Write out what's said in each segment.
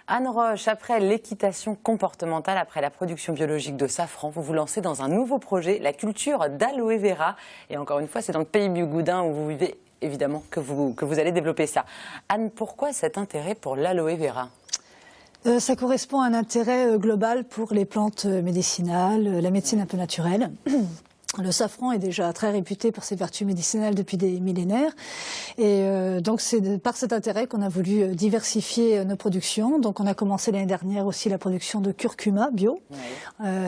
Anne Roche, après l'équitation comportementale, après la production biologique de safran, vous vous lancez dans un nouveau projet, la culture d'aloe vera. Et encore une fois, c'est dans le pays Bigoudin où vous vivez, évidemment, que vous allez développer ça. Anne, pourquoi cet intérêt pour l'aloe vera ? Ça correspond à un intérêt global pour les plantes médicinales, la médecine un peu naturelle. Le safran est déjà très réputé pour ses vertus médicinales depuis des millénaires. Et donc c'est par cet intérêt qu'on a voulu diversifier nos productions. Donc on a commencé l'année dernière aussi la production de curcuma bio,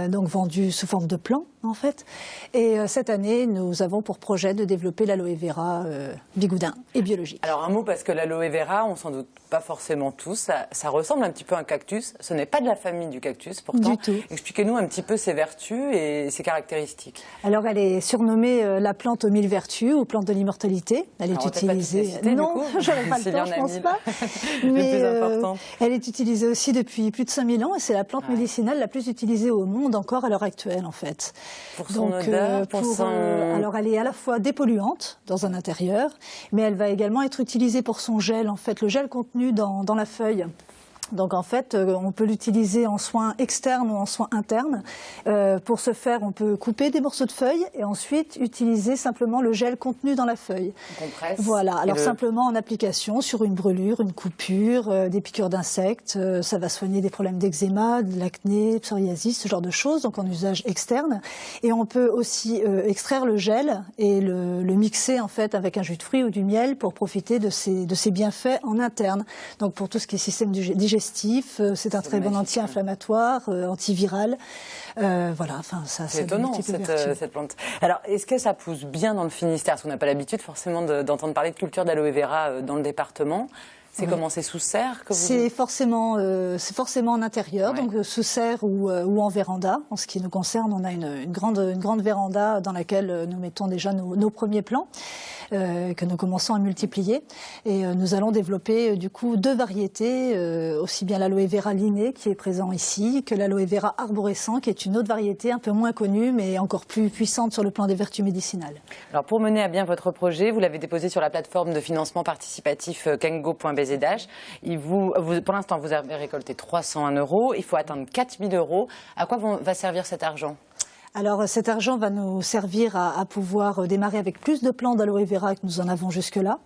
donc vendue sous forme de plants en fait. Et cette année, nous avons pour projet de développer l'aloe vera bigoudin et biologique. Alors un mot, parce que l'aloe vera, on s'en doute pas forcément tous, ça ressemble un petit peu à un cactus. Ce n'est pas de la famille du cactus pourtant. Du tout. Expliquez-nous un petit peu ses vertus et ses caractéristiques. Alors elle est surnommée la plante aux 1000 vertus ou plante de l'immortalité. Elle est utilisée. Non, j'aurais pas le temps, je pense pas. Mais elle est utilisée aussi depuis plus de 5000 ans et c'est la plante médicinale la plus utilisée au monde encore à l'heure actuelle en fait. Pour son odeur, alors elle est à la fois dépolluante dans un intérieur, mais elle va également être utilisée pour son gel en fait, le gel contenu dans la feuille. Donc en fait, on peut l'utiliser en soins externes ou en soins internes. Pour ce faire, on peut couper des morceaux de feuilles et ensuite utiliser simplement le gel contenu dans la feuille. On compresse. Voilà, alors simplement en application sur une brûlure, une coupure, des piqûres d'insectes. Ça va soigner des problèmes d'eczéma, de l'acné, psoriasis, ce genre de choses, donc en usage externe. Et on peut aussi extraire le gel et le mixer en fait avec un jus de fruits ou du miel pour profiter de ces bienfaits en interne. Donc pour tout ce qui est système digestif, c'est un très bon anti-inflammatoire, antiviral. Voilà, enfin c'est étonnant cette plante. Alors, est-ce que ça pousse bien dans le Finistère? Parce qu'on n'a pas l'habitude forcément d'entendre parler de culture d'aloe vera dans le département. C'est comment, c'est sous serre que vous... C'est forcément en intérieur, donc sous serre ou en véranda. En ce qui nous concerne, on a une grande véranda dans laquelle nous mettons déjà nos premiers plants, que nous commençons à multiplier. Et nous allons développer du coup deux variétés, aussi bien l'aloe vera linné qui est présent ici, que l'aloe vera arborescent qui est une autre variété un peu moins connue mais encore plus puissante sur le plan des vertus médicinales. Alors pour mener à bien votre projet, vous l'avez déposé sur la plateforme de financement participatif kengo.bzh. Pour l'instant, vous avez récolté 301 €. Il faut atteindre 4000 €. À quoi va servir cet argent ? Alors cet argent va nous servir à pouvoir démarrer avec plus de plants d'aloe vera que nous en avons jusque-là.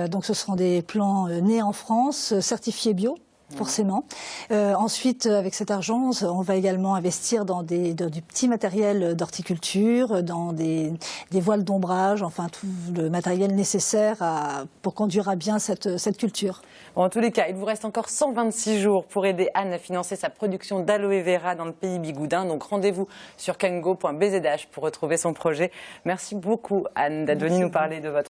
Donc ce seront des plants nés en France, certifiés bio. Forcément. Ensuite, avec cet argent, on va également investir dans du petit matériel d'horticulture, dans des voiles d'ombrage, enfin tout le matériel nécessaire pour conduire à bien cette culture. Bon, en tous les cas, il vous reste encore 126 jours pour aider Anne à financer sa production d'aloe vera dans le pays Bigoudin. Donc rendez-vous sur kengo.bzh pour retrouver son projet. Merci beaucoup Anne d'être venue nous parler de votre